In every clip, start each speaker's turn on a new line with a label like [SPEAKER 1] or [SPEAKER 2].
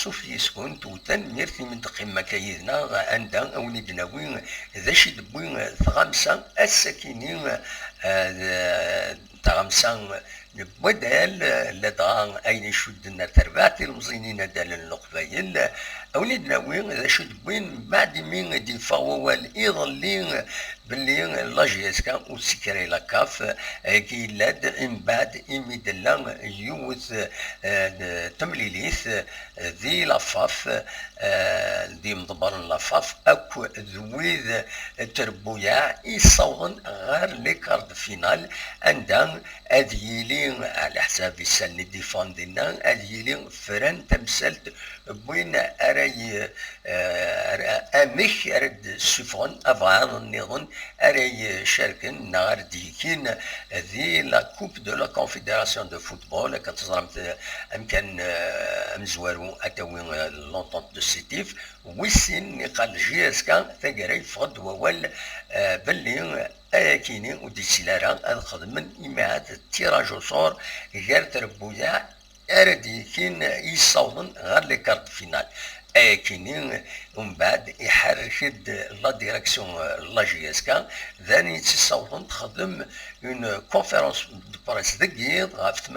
[SPEAKER 1] صوف يسكن توتن ميرتي من دقيمة كايدنا عندها أوني دناوين ذا شي دبوين ثغامسا السكينين تغامسا بدل لدغا أين شدنا تربعتي المزينين دال القبايل أوني دناوين ذا شي دبوين بعد من دي فاوال إيضلين باللي لاجيسكا وسكري لاكاف كي لاد من بعد إميدلا يوث تمليليث ذي لافاف دي مضبر لافاف اكو ذويذ تربويا يصون غير لي كارد فينال عندها اذيلي على حساب السن ديفاندينا اذيلي فران تمثلت بوين اراي اميك ارد سفون افغان النظام اراي شاركن نهار ديكين ذي لا كوب دو لا كونفيدراسيون دو فوتبول كتزرمت امكان مزوارو اتاوي لونطونت دو سيتيف ويسين نقال جياسكا ثقري فغد ووال باللي اكيني ودي سيلارا الخدمن إماعات التيراج صور غير تربويا اردي كين يصوضن غير لي كارت فينال اكيني ومن بعد يحرشد لا ديريكسيون لا جياسكا ذاني تصوضن تخدم اون كونفيرونس دو بريس دقيق غاف 8:30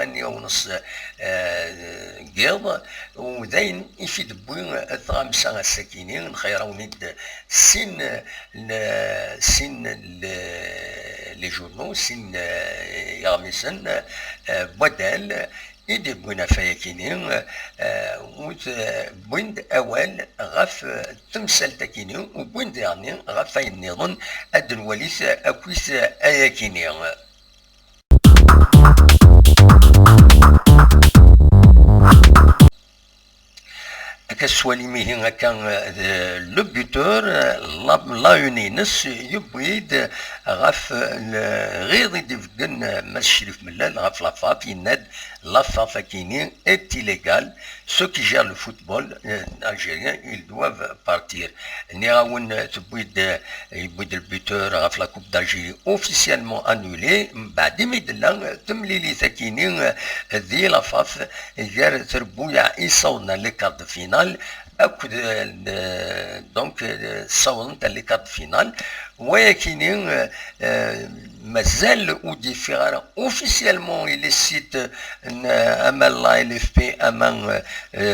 [SPEAKER 1] قيض وداين يفيد بوين ثغامسا الساكنين خيرونيد سين لي جورنو سين يغمسن بدل إدي بوينا فايكيني بويند أول غاف تمثال تاكيني وبويند يعني غاف فاين نظن أد الوليث أكويث أياكيني كسوالي ميهي كان لو بوتور لا يونينس يبويد غاف غير يدفقن ما الشريف ملال غاف لافاف يناد لافاف كيني est illégal. Ceux qui gèrent le football algérien, ils doivent partir. نيغاون تبويد يبويد البوتور غاف لا كوب d'Algérie officiellement annulée بعد ميدلا تمليلي ثاكيني ذي لافاف غير تربويا يصونا لي كارد فينال اكو دونك صونا لي كارد فينال ولكن مازال ودي فيغارا اوفيسيالمون الي سيت اما لا ال اف بي اما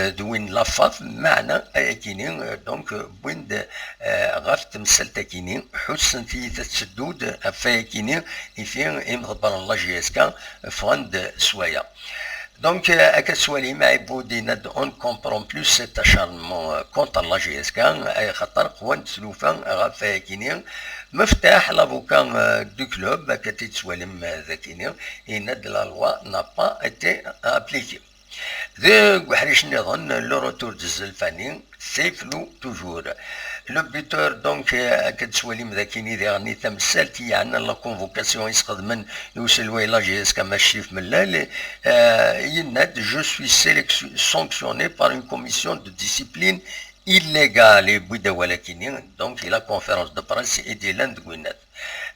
[SPEAKER 1] دوين لافاف معنا اكيني دونك بويند غاف تمثل تاكيني حسن في تسدود فاكيني يفين يمضبر الله جيسكا فغند سوايا. Donc, à Katswali, on ne comprend plus cet acharnement contre la GSK. مفتاح l'avocat du club, et la loi n'a pas été appliquée. Le retour de Zelfani, c'est flou toujours. Le buteur donc كتسوالي مذاكيني ديغني تمثالتي عندنا لا كونفوكاسيون يسقط من يوصل ويلا جيس كما الشيف ملال يناد جو سوي sanctionné par une commission de discipline illégale et بودا ولكن donc la conférence de presse et des landes Gwyneth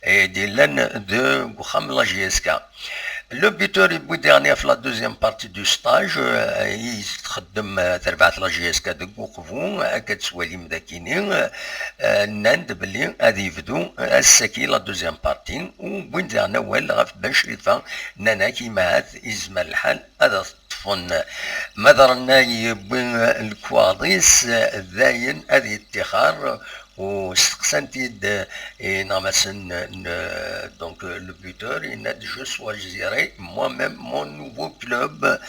[SPEAKER 1] et des landes de Goukham la GSK. Le buteur est dernier في la deuxième partie du stage يخدم تربعت لا جي اس كا دك وقفو كتسوالي مذاكيني ناند بلي غادي يبدو الساكي لا دوزيام بارتي وبوين ديرنا وال غاف بن شريفه نانا كيما يزمل الحال هذا طفن مدرنا يبين الكواديس ذاين هذه اتخار وستقسنتيد نامسن donc le buteur il a dit je choisirai moi-même mon nouveau club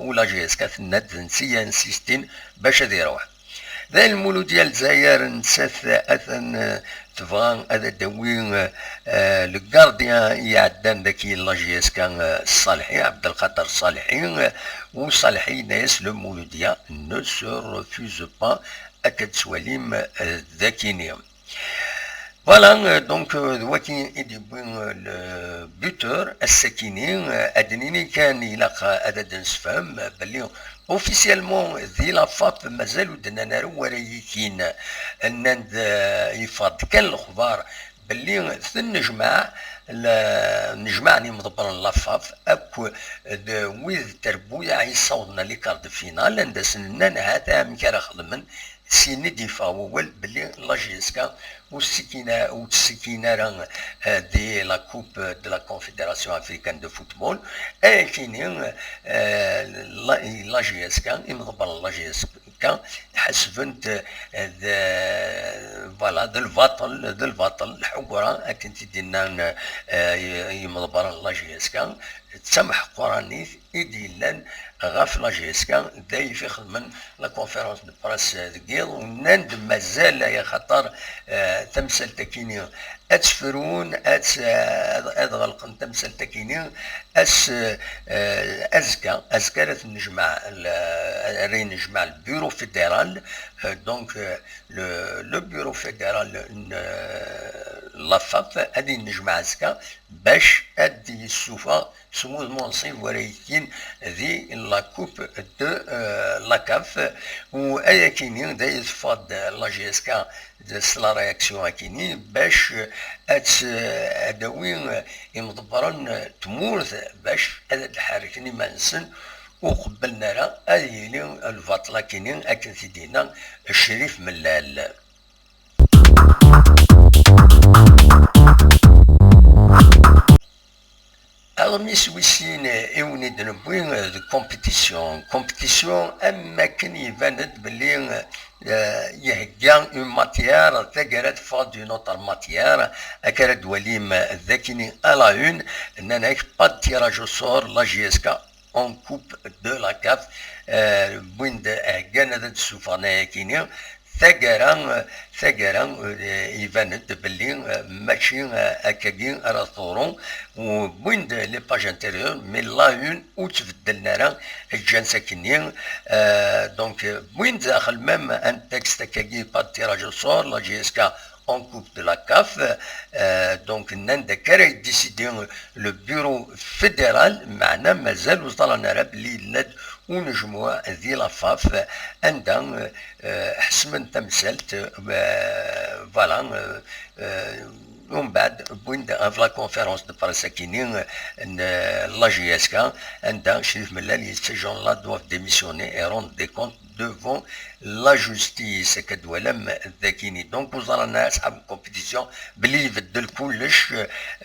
[SPEAKER 1] ou la GSK نسي انسيستين باش هذا يروح ذا المولود ديال الجزائر نسات اثن تبغى هذا دوين لو غارديان يعدان ذاكي لا جي اس كان الصالحي عبد القادر الصالحي وصالحي ناس لو مولوديا ne se refuse pas أكد سواليم ذاكيني. Voilà, donc, دواكي يدبون البوتور الساكيني أدنيني كان يلاقى عدد نسفهم بلي اوفيسيالمون ذي لافاط مازالو دنا نارو ورايكين ان يفاض كان الاخبار باللي نجمعني مضبر لافاف اكو ويذ تربويا يصوضنا لي كارد فينال اندس نان هذا مكان خدمن سيني ديفا اول باللي لاجيسكا والسكينه راه دي لا كوب دو لا كونفيدراسيون افريكان دو فوتبول كاينين لاجيسكا يمضبر لاجيسكا حسبنت فوالا ذا البطل الحقره كنت دينا يمضبر لاجيسكا تسمح قراني إديلان غاف لاجيسكا داي في خدمن لا كونفيرونس دو براس دكيض ونند مازال يا خطر تمثل تكيني اتفرون غلقن تمثل تكيني ازكا راه نجمع راه نجمع البيرو فيدرال دونك لو بيرو فيدرال لافاب ادي نجمع ازكا باش ادي السوفا سموذ منصيب ولكن ذي لا كوب دو لا كاف وايا كيني دا يتفاد لا جي اس كا لا رياكسيون كيني باش اداوين يمضبرن تمورث باش الحركني منسن وقبلنا راه هذه الفاطله كينين اكن سيدينا الشريف ملال. Alors, Wissine et on est dans le point de compétition. Compétition, أما كان يبان بلي يهجان une matière تقدر تفاد d'une autre matière أكرد وليم ذاكني à la une نانك pas de tirage au sort la GSK en coupe de la CAF بوين هجان هذا السوفانا كيني ثقرا يبان بلي ماشي هكاكي راه ثورون وبوين لي باج انتيريور مي لا اون او تبدلنا راه الجان ساكنين دونك بوين داخل ميم ان تكست هكاكي با تيراج صور لا جي اس كا en coupe de la CAF, donc نند كاري ديسيدي لو بيرو فيدرال معنا مازال وصلنا راه بلي لاد ونجموا ذي لافاف عندها حسمن تمثلت فوالا ومن بعد بوين في لا كونفيرونس دو بريس كاينين لا جي اس كا عندها شريف ملال يتسجون لا دوف ديميسيوني اي روند دي كونت devant la justice كدولم ذاكيني دونك وزرنا اصحاب الكومبيتيسيون بلي يبدل كلش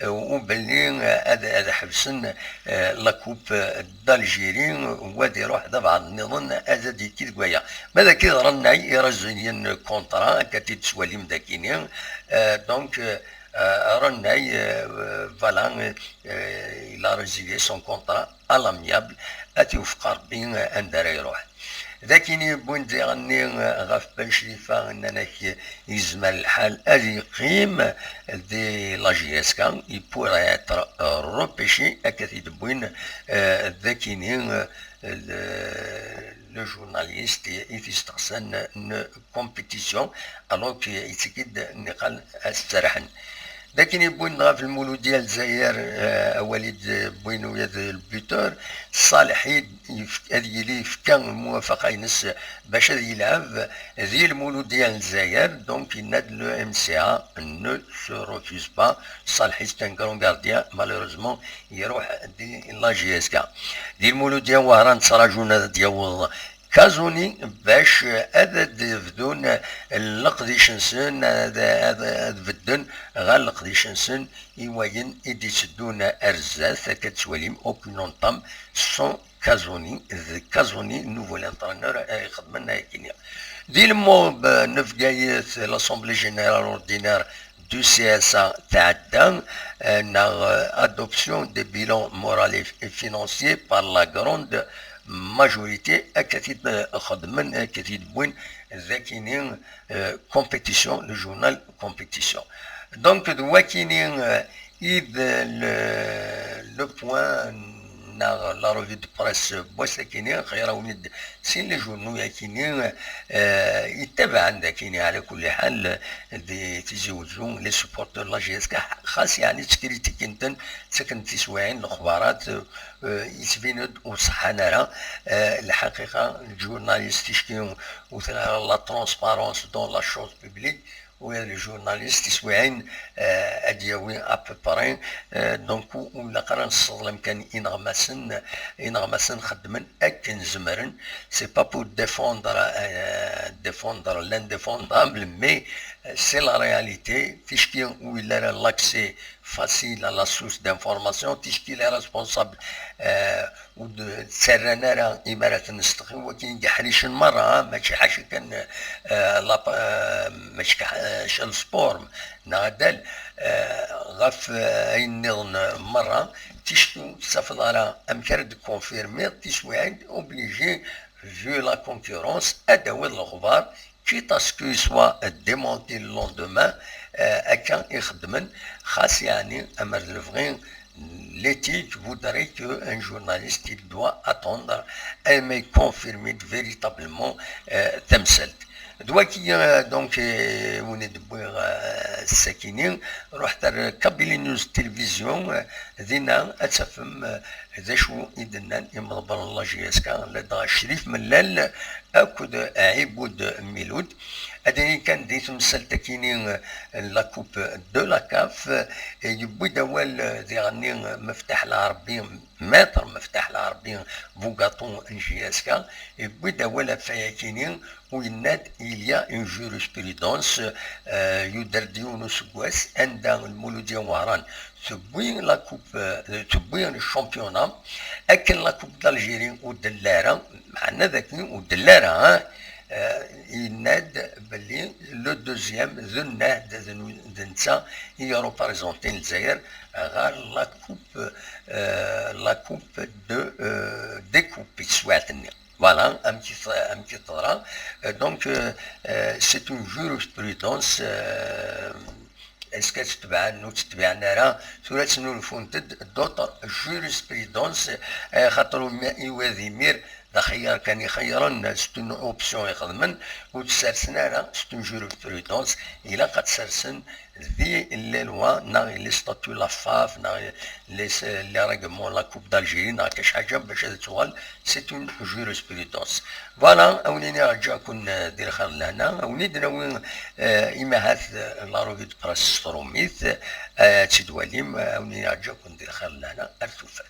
[SPEAKER 1] وبلي هذا حبسن لا كوب دالجيري وادي روح دابا نظن هذا ديكي دكوايا ماذا كي ضرنا يرزين كونترا كتي تسواليم ذاكيني دونك رناي فوالا il a résilié son contrat à l'amiable اتي وفقر بين اندرا يروح ذاكيني بوندي غني غاف بن شريفه اننا يزمل الحال هذه يقيم دي لا جي اس كا يبورا اتر روبيشي اكثر بوين ذاكيني لو جورناليست يتستقسن كومبيتيسيون الوغ كي يتكيد نقال استرحن لكن يبون في المولود ديال الجزائر وليد بوينو يد البيتور صالحي هذه اللي كان موافقه ينس باش يلعب ذي المولود ديال الجزائر دونك يناد لو ام سي ا نو سو ريفوز با صالحي ستان كرون غارديان مالوروزمون يروح دي لا جي اس كا دي المولود ديال وهران صراجونا ديال كازوني باش هذا بدون القديشنسن هذا بدون غير القديشنسن يوين يديسدون ارزاث كتسواليم اوكي نونطام سون كازوني نوفو لانترينور يخدم لنا كينيا دي المو نفقايت لاسومبلي جينيرال اوردينير du CSA تعدى adoption des bilans moraux et financiers par la grande majorité أكتيد خدمن أكتيد بوين ذاكينين compétition le journal compétition donc دواكينين إذ le point la revue de presse بوسكينين خير ولد سين لي جورنو ياكينين يتبع عندكيني على كل حال دي تيزوجون لي سوبورتور لا جي اس خاص يعني تكريتي كنتن سكن تسواعين الاخبارات يتبينود وصحانا راه الحقيقه الجورناليست يشكيو وثلا لا ترونسبارونس دون لا شوز بوبليك وهذا الجورناليست يسويعين ادياوي ابوبرين دونك ولا قرا نصدلم كان ينغمسن خدمن اكن زمرن سي با بور ديفوندر لانديفوندابل مي c'est la réalité, puisqu'il a l'accès facile à la source d'information, puisqu'il est responsable de تسرنا إمارة نستخدم وكين جحريش المرة ماشي حاجة كان ماشي كاش السبور نعدل غف أين نظن مرة تشكو سافل على أمكار دو كونفيرمي تشوي عند أوبليجي vu la concurrence أدوي الأخبار quitte à ce qu'il soit démonté le lendemain أكان يخدمن خاص يعني أمر الفغين l'éthique voudrait qu'un journaliste il doit attendre mais confirmer véritablement تمثل دواكي دونك وني الساكنين رحت كابيلي نيوز تلفزيون ذينا اتفهم ذا شو إذن يمضبر الله جيسكا لدى شريف ملال أكد عبود ميلود أدني كان دي تمثل تكيني لا كوب دو لا كاف يبوي دوال ذي غني مفتاح العربي متر مفتاح العربي فوغاتون جيسكا يبوي دوال فياكيني ويناد إليا اون جورسبريدونس يدر ديونو سكواس عند المولودية وهران تبوين لا كوب تبوين الشامبيونا أكن لا كوب دالجيري ودلارة معنا ذاك ودلارة يناد بلي لو دوزيام ذو النهد ذو نتا هي روبريزونتي الجزائر غير لا كوب دو ديكوبي سواتني Voilà, un petit drap. Donc, c'est une jurisprudence. Est-ce que tu vas nous تبعنا ثلاث نولفونتد d'autres jurisprudences خاطروا يوذي مير خيار كان يخيرن ستون اوبسيون يخدمن وتسرسنا لا ستون جورسبرودونس الى قد سرسن ذي لي لوا ناغي لي ستاتيو لا فاف ناغي لي ريغمون لا كوب دالجيري ناغي كاش حاجه باش تشغل سيتون جورسبرودونس فوالا اونيني رجعكم دير خير لهنا ونيدنا وين اما هاث لا روفي دو براس ستروميث تشدواليم اونيني رجعكم دير خير لهنا التوفات